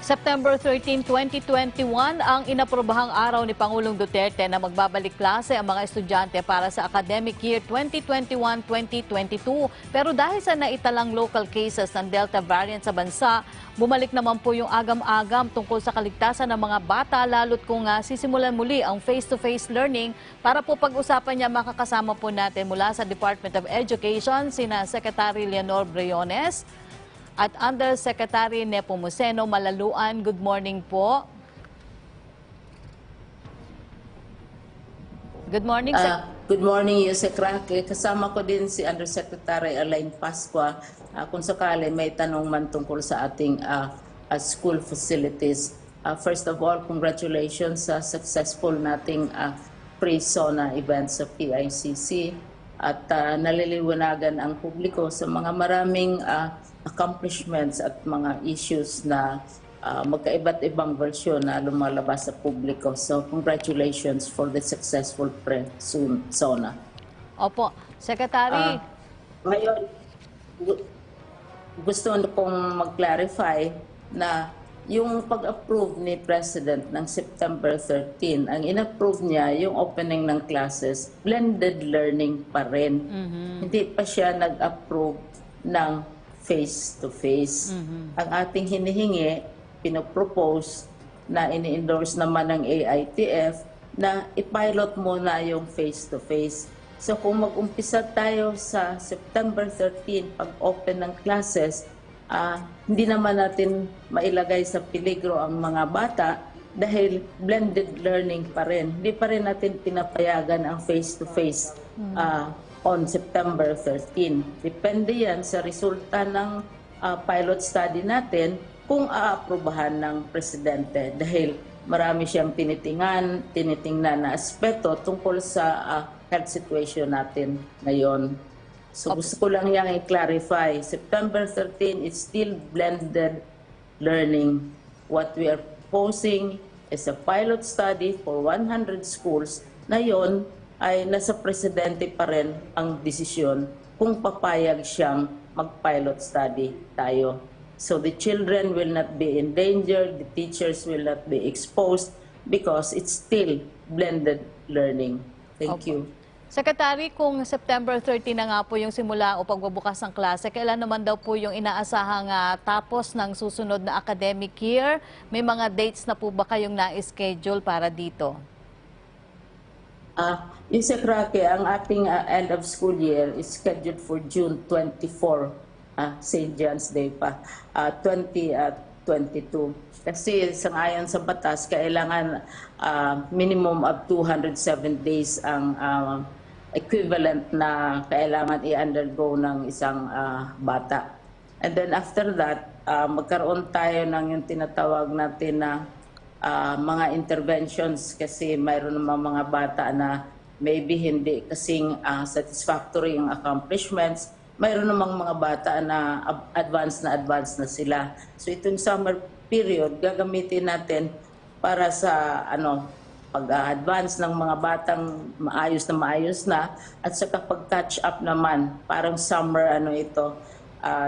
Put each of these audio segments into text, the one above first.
September 13, 2021 ang inaprobahang araw ni Pangulong Duterte na magbabalik klase ang mga estudyante para sa academic year 2021-2022. Pero dahil sa naitalang local cases ng Delta variant sa bansa, bumalik naman po yung agam-agam tungkol sa kaligtasan ng mga bata, lalo't kung sisimulan muli ang face-to-face learning. Para po pag-usapan niya, makakasama po natin mula sa Department of Education sina Secretary Leonor Briones at Undersecretary Nepomuceno Malaluan. Good morning po. Good morning, Good morning, USec. Kasama ko din si Undersecretary Alain Pascua. Kung sakali may tanong man tungkol sa ating school facilities. First of all, congratulations sa successful nating pre-SONA event sa PICC. At naliliwanagan ang publiko sa mga maraming accomplishments at mga issues na magkaiba't ibang versyon na lumalabas sa publiko. So, congratulations for the successful pre-SONA. Opo, Secretary. Ngayon, gusto kong mag-clarify na yung pag-approve ni President ng September 13, ang in-approve niya yung opening ng classes, blended learning pa rin. Hindi pa siya nag-approve ng face-to-face. Ang ating hinihingi, pinopropose na ini-endorse naman ng AITF na ipilot muna yung face-to-face. So kung mag-umpisa tayo sa September 13, pag-open ng classes, hindi naman natin mailagay sa peligro ang mga bata dahil blended learning pa rin. Hindi pa rin natin pinapayagan ang face-to-face on September 13. Depende yan sa resulta ng pilot study natin kung aaprubahan ng Presidente dahil marami siyang tinitingnan na aspeto tungkol sa health situation natin ngayon. So gusto ko lang yang i-clarify. September 13 is still blended learning. What we are proposing is a pilot study for 100 schools na yon ay nasa Presidente pa rin ang desisyon kung papayag siyang mag-pilot study tayo. So the children will not be endangered, the teachers will not be exposed because it's still blended learning. Thank you. Secretary, kung September 30 na nga po yung simula o pagbubukas ng klase, kailan naman daw po yung inaasahang tapos ng susunod na academic year? May mga dates na po ba kayong na-schedule para dito? USec, ang ating end of school year is scheduled for June 24, St. John's Day pa, 2022. Kasi sangayon sa batas, kailangan minimum of 207 days ang equivalent na kailangan i-undergo ng isang bata. And then after that, magkaroon tayo ng yung tinatawag natin na mga interventions kasi mayroon naman mga bata na maybe hindi kasing satisfactory yung accomplishments. Mayroon namang mga bata na advanced na sila. So itong summer period, gagamitin natin para sa pag-advance ng mga batang maayos na at saka pag-catch up naman, parang summer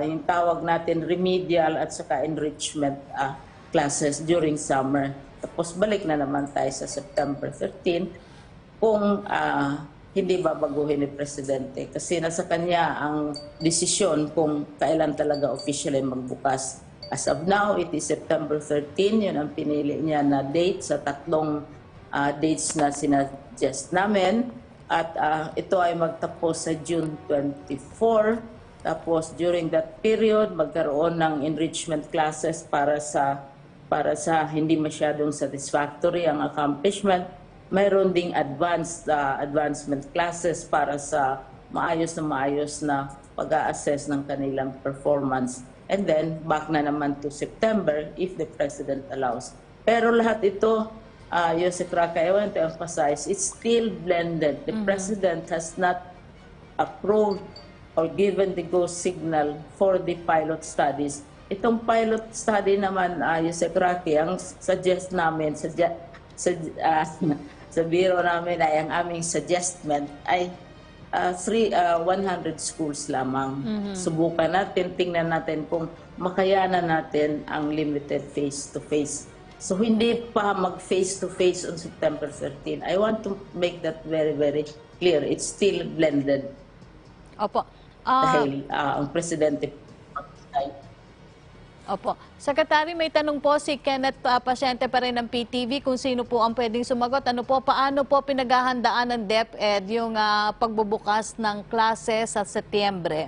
yung tawag natin remedial at saka enrichment classes during summer. Tapos balik na naman tayo sa September 13 kung hindi babaguhin ni Presidente kasi nasa kanya ang desisyon kung kailan talaga officially magbukas. As of now, it is September 13. Yun ang pinili niya na date sa tatlong dates na sinasuggest namin. At ito ay magtapos sa June 24. Tapos during that period, magkaroon ng enrichment classes para sa hindi masyadong satisfactory ang accomplishment. Mayroon ding advancement classes para sa maayos na pag-a-assess ng kanilang performance. And then, back na naman to September if the President allows. Pero lahat ito, USec, I want to emphasize, it's still blended. The President has not approved or given the go signal for the pilot studies. Itong pilot study naman, USec, ang suggest namin, sa biro namin ay ang aming suggestment ay 100 schools lamang. Subukan natin, tingnan natin kung makayanan natin ang limited face-to-face. So hindi pa mag face-to-face on September 13. I want to make that very, very clear. It's still blended. Opo. Dahil ang presidente Opo. Secretary, may tanong po si Kenneth, pasyente pa rin ng PTV, kung sino po ang pwedeng sumagot. Paano po pinaghahandaan ng DepEd yung pagbubukas ng klase sa Setyembre?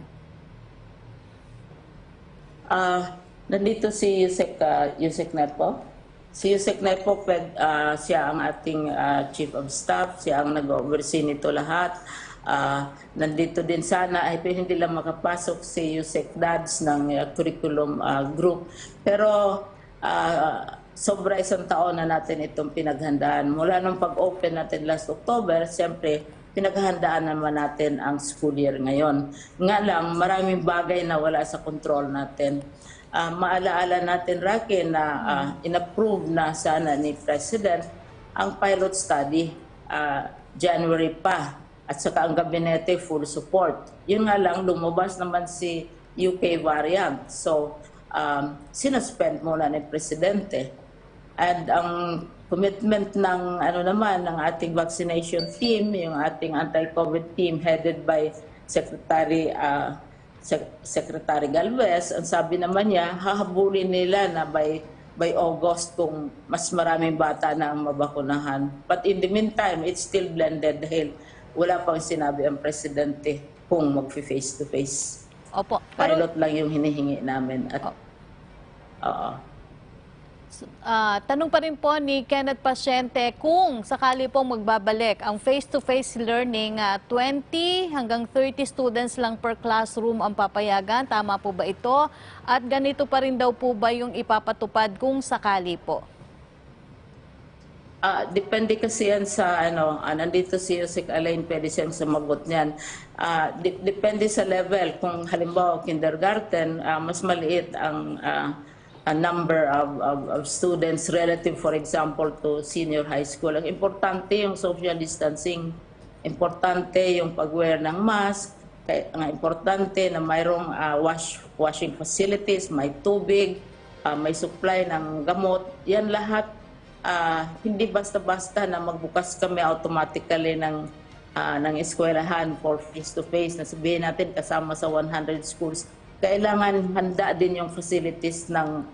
Nandito si USec Nepo. Si USec Nepo, siya ang ating Chief of Staff, siya ang nag-oversee nito lahat. Nandito din sana ay hindi lang makapasok si USec DADS ng curriculum group. Pero sobra isang taon na natin itong pinaghandaan. Mula nung pag-open natin last October, siyempre pinaghandaan naman natin ang school year ngayon. Nga lang, maraming bagay na wala sa control natin. Maalaala natin, Rocky, na in-approve na sana ni President ang pilot study January pa. At saka ang gabinete full support. Yun nga lang, lumabas naman si UK variant. So, sinuspend muna ni Presidente. And ang commitment ng ng ating vaccination team, yung ating anti-COVID team headed by Secretary Galvez, ang sabi naman niya, hahabulin nila na by August kung mas maraming bata na ang mabakunahan. But in the meantime, it's still blended dahil wala pang sinabi ang presidente kung mag-face-to-face. Opo. Pilot lang yung hinihingi namin. At, tanong pa rin po ni Kenneth Pasyente, kung sakali pong magbabalik ang face-to-face learning, 20 hanggang 30 students lang per classroom ang papayagan. Tama po ba ito? At ganito pa rin daw po ba yung ipapatupad kung sakali po? Depende kasi yan sa nandito si USec Alain, pwede siyang sumagot niyan. Depende sa level. Kung halimbawa kindergarten, mas maliit ang number of students relative, for example, to senior high school. Ang importante yung social distancing. Importante yung pag-wear ng mask. Ang importante na mayroong washing facilities, may tubig, may supply ng gamot. Yan lahat. Hindi basta-basta na magbukas kami automatically ng eskwelahan for face-to-face na sabihin natin kasama sa 100 schools. Kailangan handa din yung facilities ng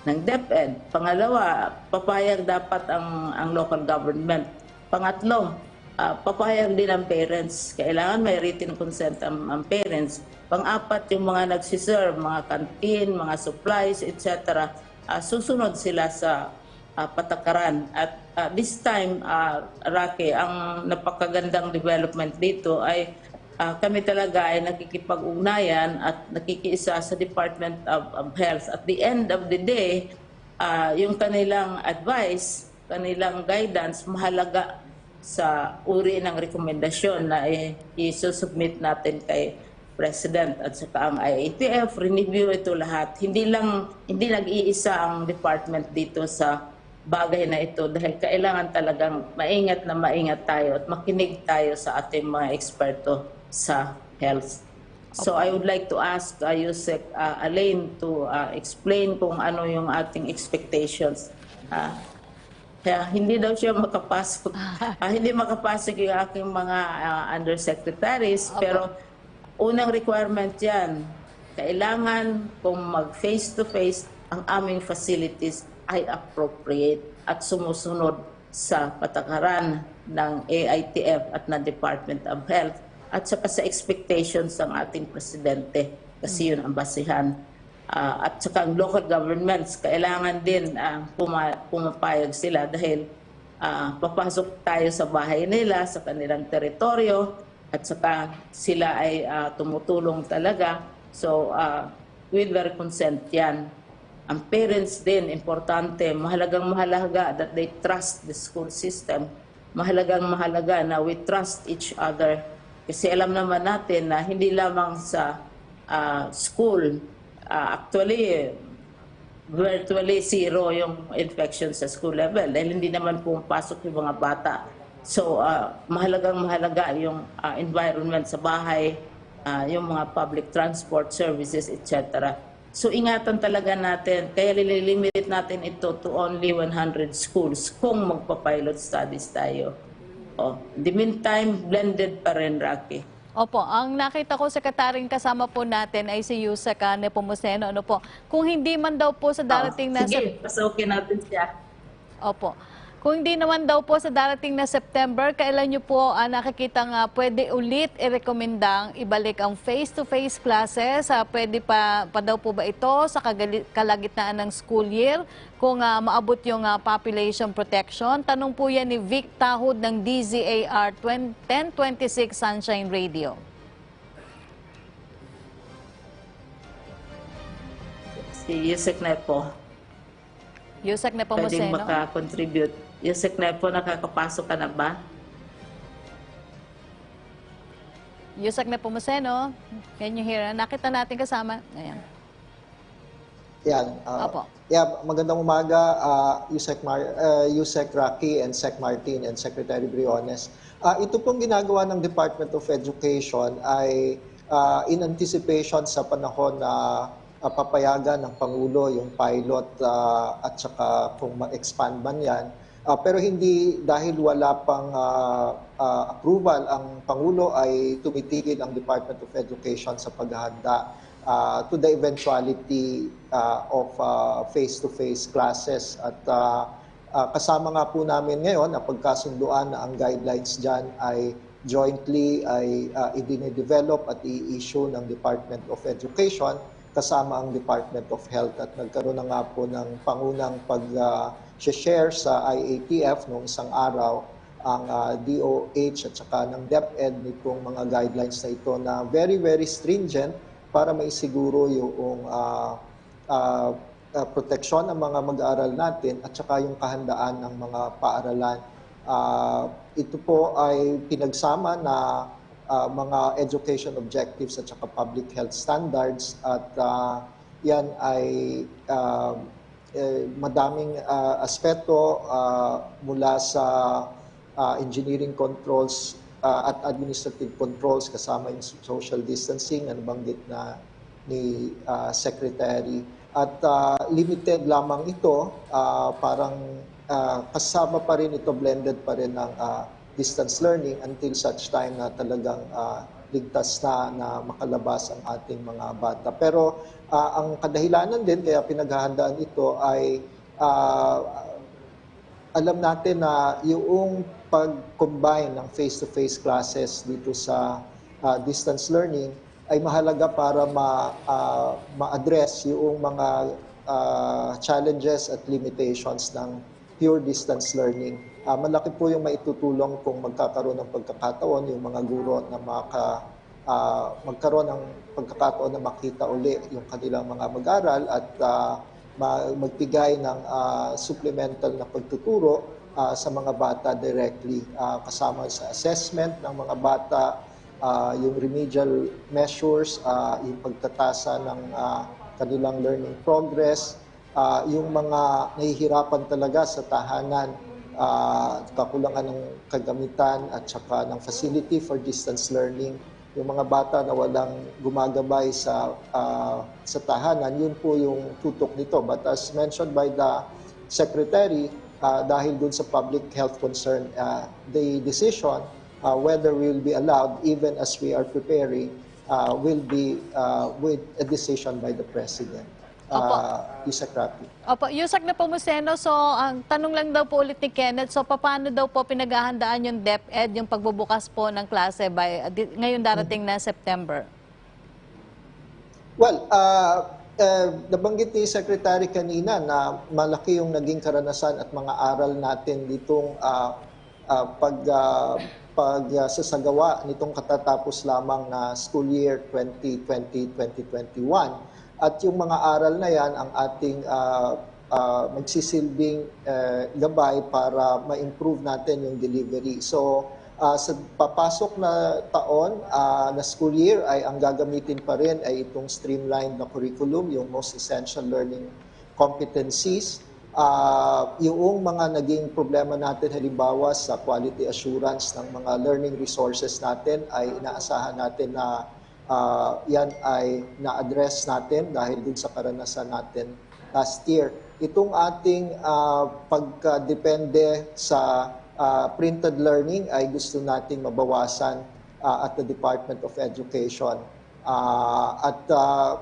DepEd. Pangalawa, papayag dapat ang local government. Pangatlo, papayag din ang parents. Kailangan may written consent ang parents. Pang-apat, yung mga nagsiserve, mga canteen, mga supplies, etc. Susunod sila sa patakaran. At this time, Rocky, ang napakagandang development dito ay kami talaga ay nakikipag-ugnayan at nakikiisa sa Department of Health. At the end of the day, yung kanilang advice, kanilang guidance, mahalaga sa uri ng rekomendasyon na isusubmit natin kay President at saka ang IATF. Review ito lahat. Hindi nag-iisa ang department dito sa bagay na ito dahil kailangan talagang maingat tayo at makinig tayo sa ating mga eksperto sa health. So I would like to ask USec Alain to explain kung ano yung ating expectations. Kaya hindi daw siya makapasok. Hindi makapasok yung aking mga undersecretaries, pero unang requirement yan, kailangan kung mag-face-to-face ang aming facilities ay appropriate at sumusunod sa patakaran ng AITF at ng Department of Health at saka sa expectations ng ating presidente kasi yun ang basihan. At saka ang local governments, kailangan din pumapayag sila dahil papasok tayo sa bahay nila, sa kanilang teritoryo at saka sila ay tumutulong talaga. So with their consent yan. Ang parents din, importante, mahalaga that they trust the school system. Mahalaga na we trust each other. Kasi alam naman natin na hindi lamang sa school, actually, virtually zero yung infection sa school level. Dahil hindi naman pumapasok yung mga bata So, mahalaga yung environment sa bahay, yung mga public transport services, etc. So, ingatan talaga natin. Kaya lililimit natin ito to only 100 schools kung magpa-pilot studies tayo. In the meantime, blended pa rin, Rocky. Opo, ang nakita ko sekretaryong kasama po natin ay si USec Nepomuceno. Ano po? Kung hindi man daw po sa darating na Sige, pasaukin natin siya. Opo. Kung hindi naman daw po sa darating na September, kailan nyo po nakikita nga pwede ulit i-recommendang ibalik ang face-to-face classes? Pwede pa daw po ba ito sa kalagitnaan ng school year kung maabot yung population protection? Tanong po yan ni Vic Tahod ng DZAR 1026 Sunshine Radio. Si USec Nepo. USec Nepomuceno. Pwedeng makakontribute. USec Nepo, nakakapasok ka na ba? USec Nepomuceno, can you hear? Nakita natin kasama. Ayan. Yan. Opo. Magandang umaga, USec Rocky and Sec Martin and Secretary Briones. Ito pong ginagawa ng Department of Education ay in anticipation sa panahon na papayagan ng Pangulo yung pilot at saka kung ma-expand man yan. Pero hindi dahil wala pang approval ang Pangulo ay tumitigil ang Department of Education sa paghahanda to the eventuality of face-to-face classes. At kasama nga po namin ngayon na pagkasunduan na ang guidelines dyan ay jointly ay i-develop at i-issue ng Department of Education kasama ang Department of Health. At nagkaroon na nga po ng pangunang pag-share sa IATF noong isang araw ang DOH at saka ng DepEd nitong mga guidelines na ito na very, very stringent para maisiguro yung proteksyon ng mga mag-aaral natin at saka yung kahandaan ng mga paaralan. Ito po ay pinagsama na mga education objectives at saka public health standards at yan ay madaming aspeto mula sa engineering controls at administrative controls kasama yung social distancing na nabanggit na ni Secretary. At limited lamang ito, parang kasama pa rin ito, blended pa rin ng distance learning until such time na talagang ligtas na makalabas ang ating mga bata. Pero ang kadahilanan din kaya pinaghahandaan ito ay alam natin na yung pag-combine ng face-to-face classes dito sa distance learning ay mahalaga para ma-address yung mga challenges at limitations ng pure distance learning. Malaki po yung maitutulong kung magkakaroon ng pagkakataon yung mga guro na magkaroon ng pagkakataon na makita uli yung kanilang mga mag-aral at magbigay ng supplemental na pagtuturo sa mga bata directly, kasama sa assessment ng mga bata, yung remedial measures, yung pagtatasa ng kanilang learning progress, yung mga nahihirapan talaga sa tahanan, kakulangan ng kagamitan at saka ng facility for distance learning, yung mga bata na walang gumagabay sa tahanan, yun po yung tutok nito. But as mentioned by the Secretary, dahil dun sa public health concern, the decision whether we will be allowed, even as we are preparing, will be with a decision by the President. USec Rocky. Opo, USec Nepomuceno, so ang tanong lang daw po ulit ni Kenneth, so paano daw po pinaghahandaan yung DepEd, yung pagbubukas po ng klase ngayon darating na September? Well, nabanggit ni Secretary kanina na malaki yung naging karanasan at mga aral natin ditong pagsasagawa nitong katatapos lamang na school year 2020-2021. At yung mga aral na yan ang ating magsisilbing gabay para ma-improve natin yung delivery. So, sa papasok na taon na school year ay ang gagamitin pa rin ay itong streamlined na curriculum, yung most essential learning competencies. Yung mga naging problema natin halimbawa sa quality assurance ng mga learning resources natin ay inaasahan natin na yan ay na-address natin dahil din sa karanasan natin last year. Itong ating pagdepende sa printed learning ay gusto nating mabawasan at the Department of Education.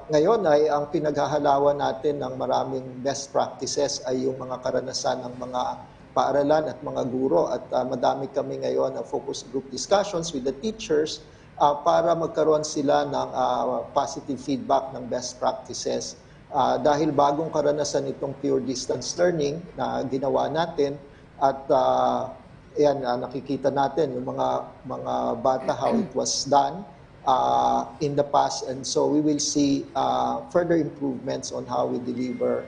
Ngayon ay ang pinaghahalawan natin ng maraming best practices ay yung mga karanasan ng mga paaralan at mga guro. At madami kami ngayon ng focus group discussions with the teachers para magkaroon sila ng positive feedback ng best practices. Dahil bagong karanasan itong pure distance learning na ginawa natin at nakikita natin yung mga bata how it was done in the past, and so we will see further improvements on how we deliver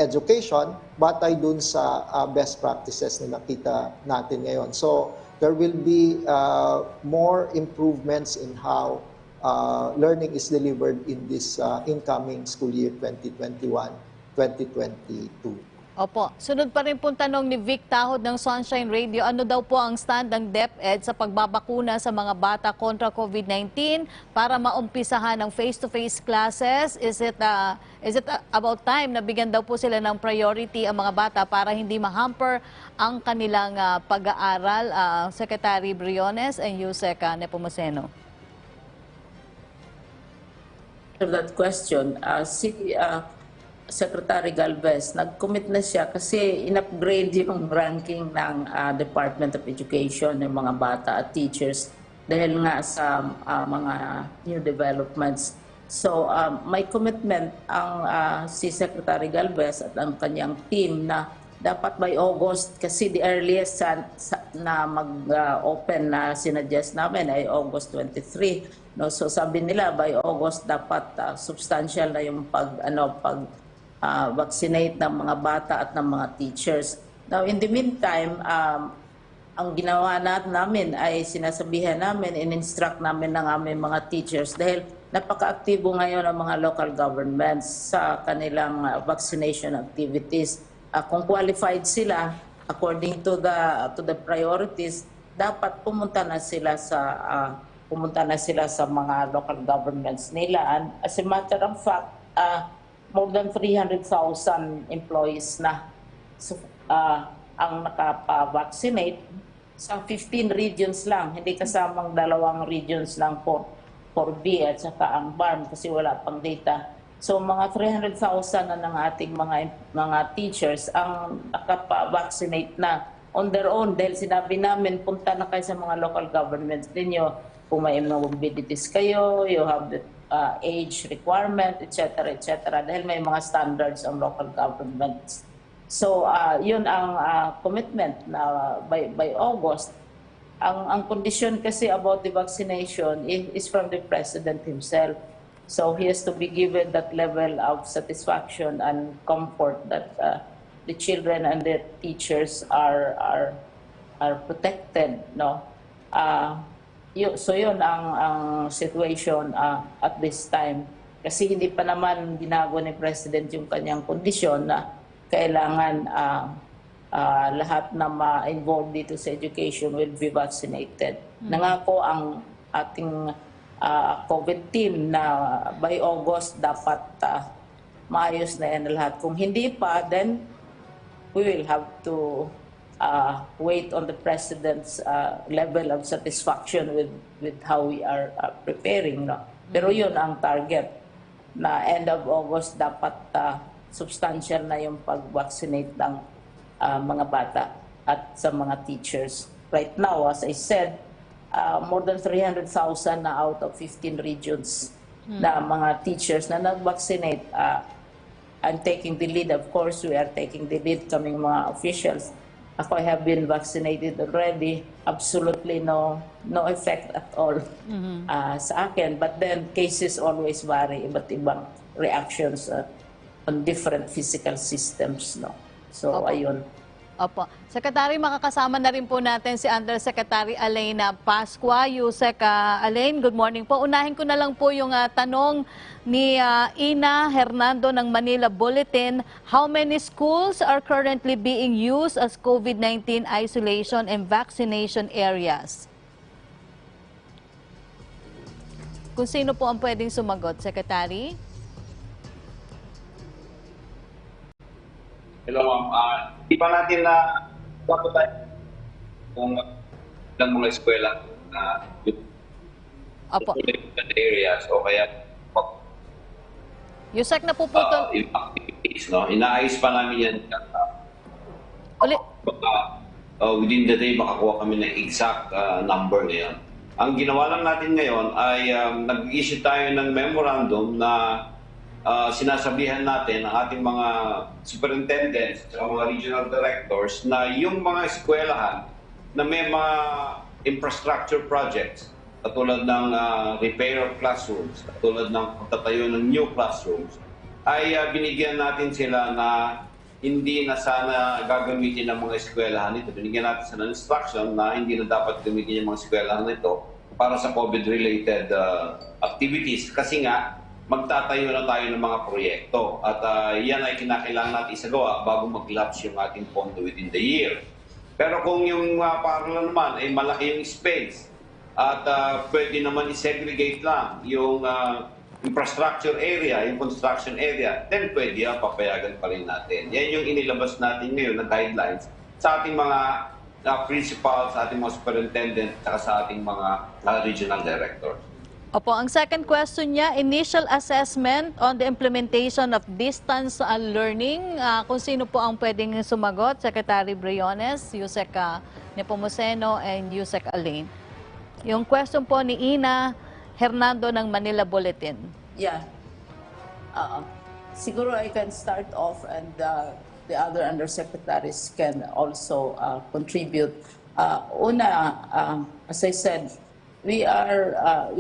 education batay dun sa best practices na nakita natin ngayon. So there will be more improvements in how learning is delivered in this incoming school year 2021-2022. Opo. Sunod pa rin pong tanong ni Vic Tahod ng Sunshine Radio, ano daw po ang stand ng DepEd sa pagbabakuna sa mga bata kontra COVID-19 para maumpisahan ng face-to-face classes? Is it about time na bigyan daw po sila ng priority ang mga bata para hindi ma-hamper ang kanilang pag-aaral? Secretary Briones and USec Nepomuceno. To that question, Secretary Galvez, nag-commit na siya kasi in-upgrade yung ranking ng Department of Education ng mga bata at teachers dahil nga sa mga new developments. So may commitment ang si Secretary Galvez at ang kanyang team na dapat by August, kasi the earliest na mag-open na sinuggest namin ay August 23. No? So sabi nila by August dapat substantial na yung vaccinate ng mga bata at ng mga teachers. Now, in the meantime, ang ginawa namin ay sinasabihan namin, in-instruct namin ng aming mga teachers dahil napaka-aktibo ngayon ang mga local governments sa kanilang vaccination activities. Kung qualified sila, according to the priorities, dapat pumunta na sila sa mga local governments nila. And as a matter of fact, more than 300,000 employees na ang nakapa-vaccinate sa 15 regions lang, hindi kasamang 2 regions lang po for B at saka ang BARM kasi wala pang data. So mga 300,000 na ng ating mga teachers ang nakapa-vaccinate na on their own dahil sinabi namin punta na kayo sa mga local governments ninyo kung may morbidities kayo, you have the age requirement, etc., etc. Dahil may mga standards ang local governments. So, yun ang commitment na by August. Ang condition kasi about the vaccination is from the President himself. So, he has to be given that level of satisfaction and comfort that the children and the teachers are protected, no? So yun ang situation at this time. Kasi hindi pa naman binago ni President yung kanyang kondisyon na kailangan lahat na ma-involved dito sa education will be vaccinated. Nangako ang ating COVID team na by August dapat maayos na yan lahat. Kung hindi pa, then we will have to wait on the President's level of satisfaction with how we are preparing. No? Pero yun ang target na end of August dapat substantial na yung pag-vaccinate ng mga bata at sa mga teachers. Right now, as I said, more than 300,000 na out of 15 regions na mga teachers na nag-vaccinate. I'm taking the lead, of course, we are taking the lead kaming mga officials. Ako, I have been vaccinated already. Absolutely no effect at all sa akin. But then, cases always vary. Iba't ibang reactions on different physical systems. No? So, ayun. Opo. Secretary, makakasama na rin po natin si Undersecretary Alain Pascua. USec Alain, good morning po. Unahin ko na lang po yung tanong ni Ina Hernando ng Manila Bulletin. How many schools are currently being used as COVID-19 isolation and vaccination areas? Kung sino po ang pwedeng sumagot, Secretary? Hello, ma'am. Di pa natin na wako tayo kung ilang mga eskwela na Opo. areas o kaya USec na po po to. yung activities, no? Inaayos pa namin yan. Ulit. Within the day, makakuha kami ng exact number ngayon. Ang ginawa lang natin ngayon ay nag-issue tayo ng memorandum na sinasabihan natin ang ating mga superintendents at mga regional directors na yung mga eskwelahan na may mga infrastructure projects katulad ng repair of classrooms, katulad ng pagtatayo ng new classrooms, ay binigyan natin sila na hindi na sana gagamitin ng mga eskwelahan ito. Binigyan natin sila ng instruction na hindi na dapat gamitin yung mga eskwelahan ito para sa COVID-related activities kasi nga magtatayo na tayo ng mga proyekto at yan ay kinakailangan natin isagawa bago mag-lapse yung ating pondo within the year. Pero kung yung paaralan naman ay malaki yung space at pwede naman i-segregate lang yung infrastructure area, yung construction area, then pwede papayagan pa rin natin. Yan yung inilabas natin ngayon na guidelines sa ating mga principals, sa ating mga superintendent, at sa ating mga regional directors. Opo, ang second question niya, initial assessment on the implementation of distance learning. Kung sino po ang pwedeng sumagot, Secretary Briones, USec Nepomuceno, and USec Alain. Yung question po ni Ina Hernando ng Manila Bulletin. Yeah. Siguro I can start off and the other undersecretaries can also contribute. As I said, we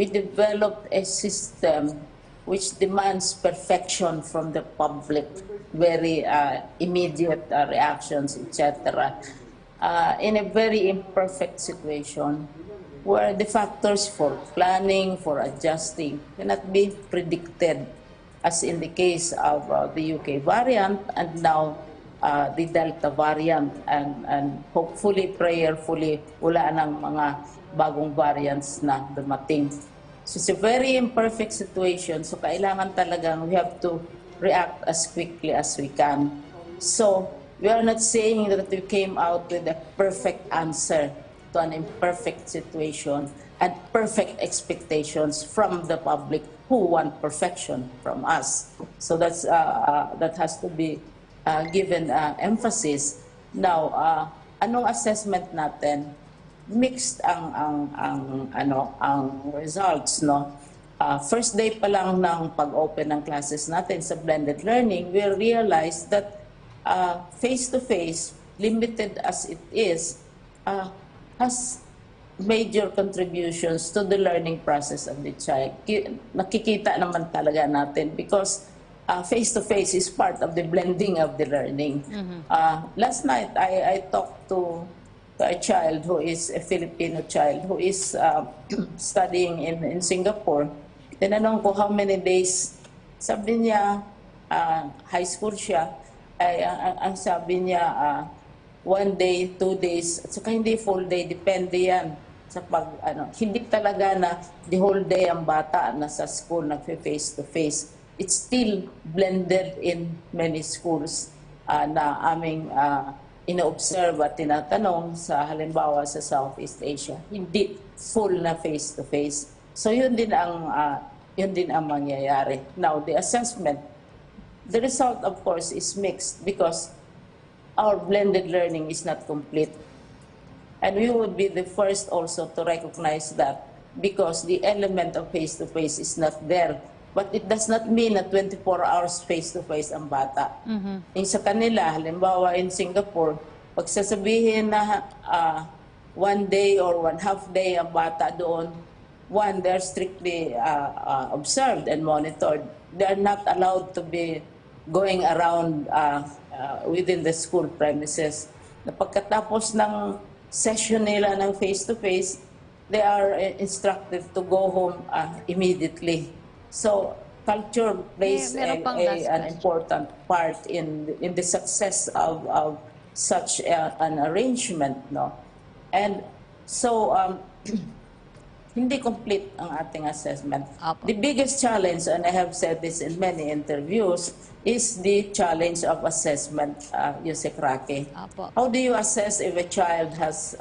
developed a system which demands perfection from the public, very immediate reactions, etc. In a very imperfect situation where the factors for planning, for adjusting cannot be predicted, as in the case of the UK variant and now the Delta variant, and hopefully, prayerfully, wala ng mga bagong variants na dumating. So it's a very imperfect situation, so kailangan talagang we have to react as quickly as we can. So we are not saying that we came out with a perfect answer to an imperfect situation and perfect expectations from the public who want perfection from us. So that's that has to be given emphasis. Now, anong assessment natin? Mixed ang results, no. First day pa lang ng pag-open ng classes natin sa blended learning, we realized that face-to-face, limited as it is, has major contributions to the learning process of the child. Nakikita naman talaga natin because face-to-face is part of the blending of the learning. Last night, I talked to a child who is a Filipino child who is studying in Singapore. Tinanong ko how many days. Sabi niya, high school siya, ang sabi niya, 1 day, 2 days, at saka hindi full day, depende yan. Sa hindi talaga na the whole day ang bata nasa school, nag-face to face. It's still blended in many schools na aming ina-observe at tinatanong sa halimbawa sa Southeast Asia. Hindi full na face-to-face. So yun din ang mangyayari. Now, the assessment, the result of course is mixed because our blended learning is not complete. And we would be the first also to recognize that because the element of face-to-face is not there. But it does not mean na 24 hours face-to-face ang bata. Yung sa kanila, halimbawa in Singapore, pag sasabihin na 1 day or 1/2 day ang bata doon, they're strictly observed and monitored. They're not allowed to be going around within the school premises. na pagkatapos ng session nila ng face-to-face, they are instructed to go home immediately. So culture plays an important part in the success of such an arrangement, no? And so hindi complete ang ating assessment. Apo. The biggest challenge, and I have said this in many interviews, is the challenge of assessment, USec Roque. Apo. How do you assess if a child has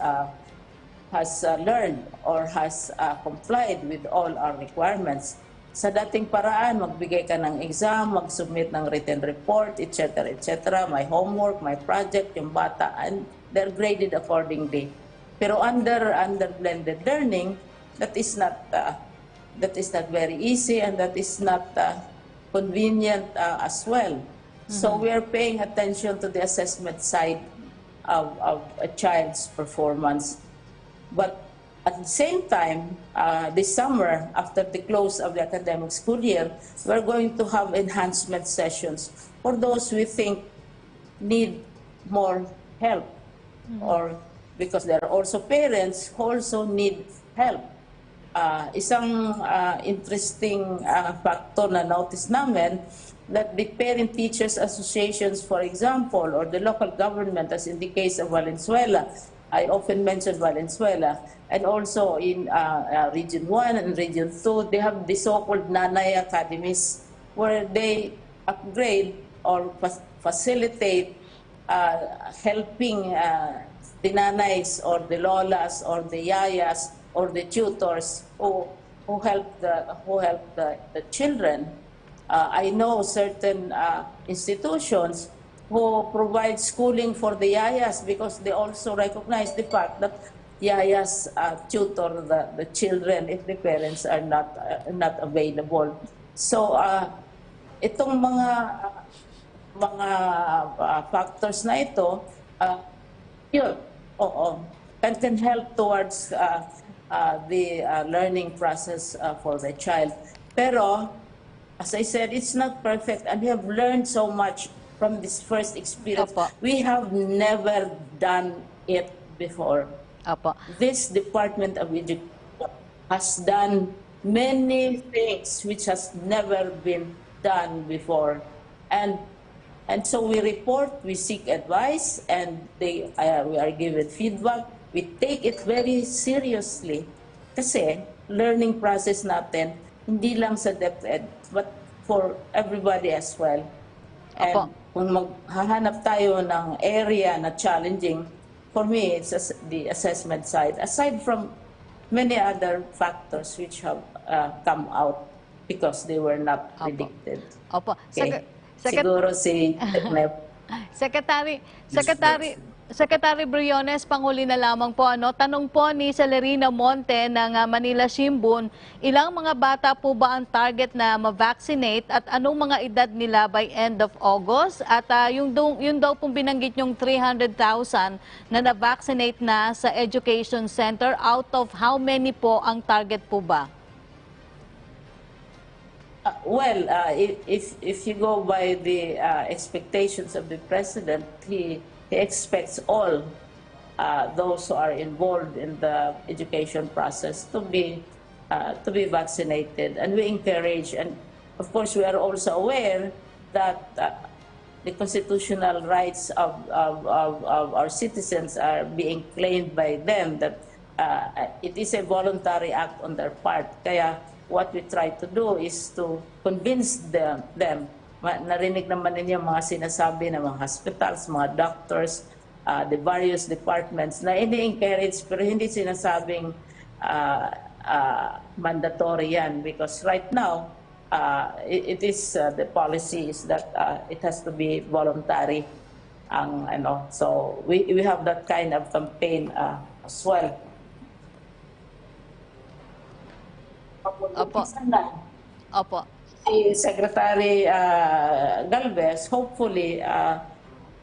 learned or has complied with all our requirements? Sa dating paraan, magbigay ka ng exam, mag-submit ng written report, etc., etc., my homework, my project, yung bata, and they're graded accordingly. Pero under blended learning, that is not very easy, and that is not convenient as well. So we are paying attention to the assessment side of a child's performance. But at the same time, this summer, after the close of the academic school year, we're going to have enhancement sessions for those we think need more help, or because there are also parents who also need help. Isang interesting factor na notice namin, that the parent teachers associations, for example, or the local government, as in the case of Valenzuela, I often mention Valenzuela, and also in Region 1 and Region 2, they have the so-called Nanay Academies, where they upgrade or facilitate helping the nanays or the lolas or the yayas or the tutors who help the children. I know certain institutions who provide schooling for the yayas because they also recognize the fact that yayas tutor the children if the parents are not available. So itong mga factors na ito, yun, can help towards the learning process for the child. Pero, as I said, it's not perfect, and we have learned so much from this first experience. Opo. We have never done it before. Apo. This Department of Education has done many things which has never been done before. And so we report, we seek advice, and we are given feedback. We take it very seriously kasi learning process natin, hindi lang sa DepEd, but for everybody as well. And Opo. kung maghahanap tayo ng area na challenging, for me, it's the assessment side, aside from many other factors which have come out because they were not predicted. Opo. Okay. Siguro si Secretary Briones, panghuli na lamang po, tanong po ni Celerina Monte ng Manila Shimbun, ilang mga bata po ba ang target na ma-vaccinate at anong mga edad nila by end of August? At yung daw pong binanggit yung 300,000 na na-vaccinate na sa education center, out of how many po ang target po ba? Well, if you go by the expectations of the President, he expects all those who are involved in the education process to be vaccinated, and we encourage. And of course, we are also aware that the constitutional rights of our citizens are being claimed by them. That it is a voluntary act on their part. Kaya what we try to do is to convince them. Narinig naman ninyo mga sinasabi ng mga hospitals, mga doctors, the various departments na ini-encourage pero hindi sinasabing mandatory yan, because right now it is the policy is that it has to be voluntary. So we have that kind of campaign as well. Opo. Opo. Si Secretary Galvez, hopefully,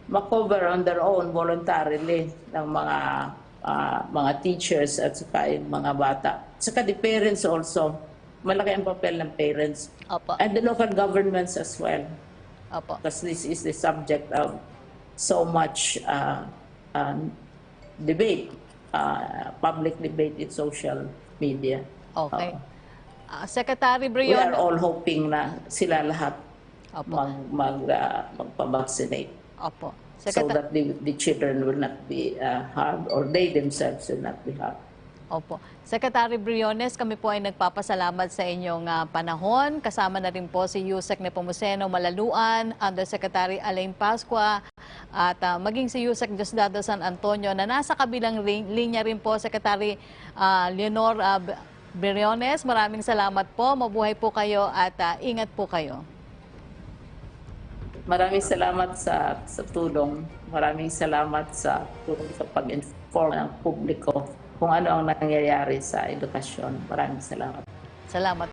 makover on their own voluntarily ng mga teachers at saka yung mga bata. Saka the parents also, malaki ang papel ng parents. Opo. And the local governments as well. Opo. Because this is the subject of so much debate, public debate in social media. Okay. Secretary We are Briones. all hoping na sila lahat Opo. magpa-vaccinate. Opo. So that the children will not be harmed, or they themselves will not be harmed. Opo. Secretary Briones, kami po ay nagpapasalamat sa inyong panahon. Kasama na rin po si USec Nepomuceno Malaluan, Undersecretary Alain Pascua, at maging si USec Diosdado San Antonio na nasa kabilang linya rin po, Secretary Leonor Briones. Maraming salamat po. Mabuhay po kayo at ingat po kayo. Maraming salamat sa tulong. Maraming salamat sa tulong sa pag-inform ng publiko kung ano ang nangyayari sa edukasyon. Maraming salamat. Salamat.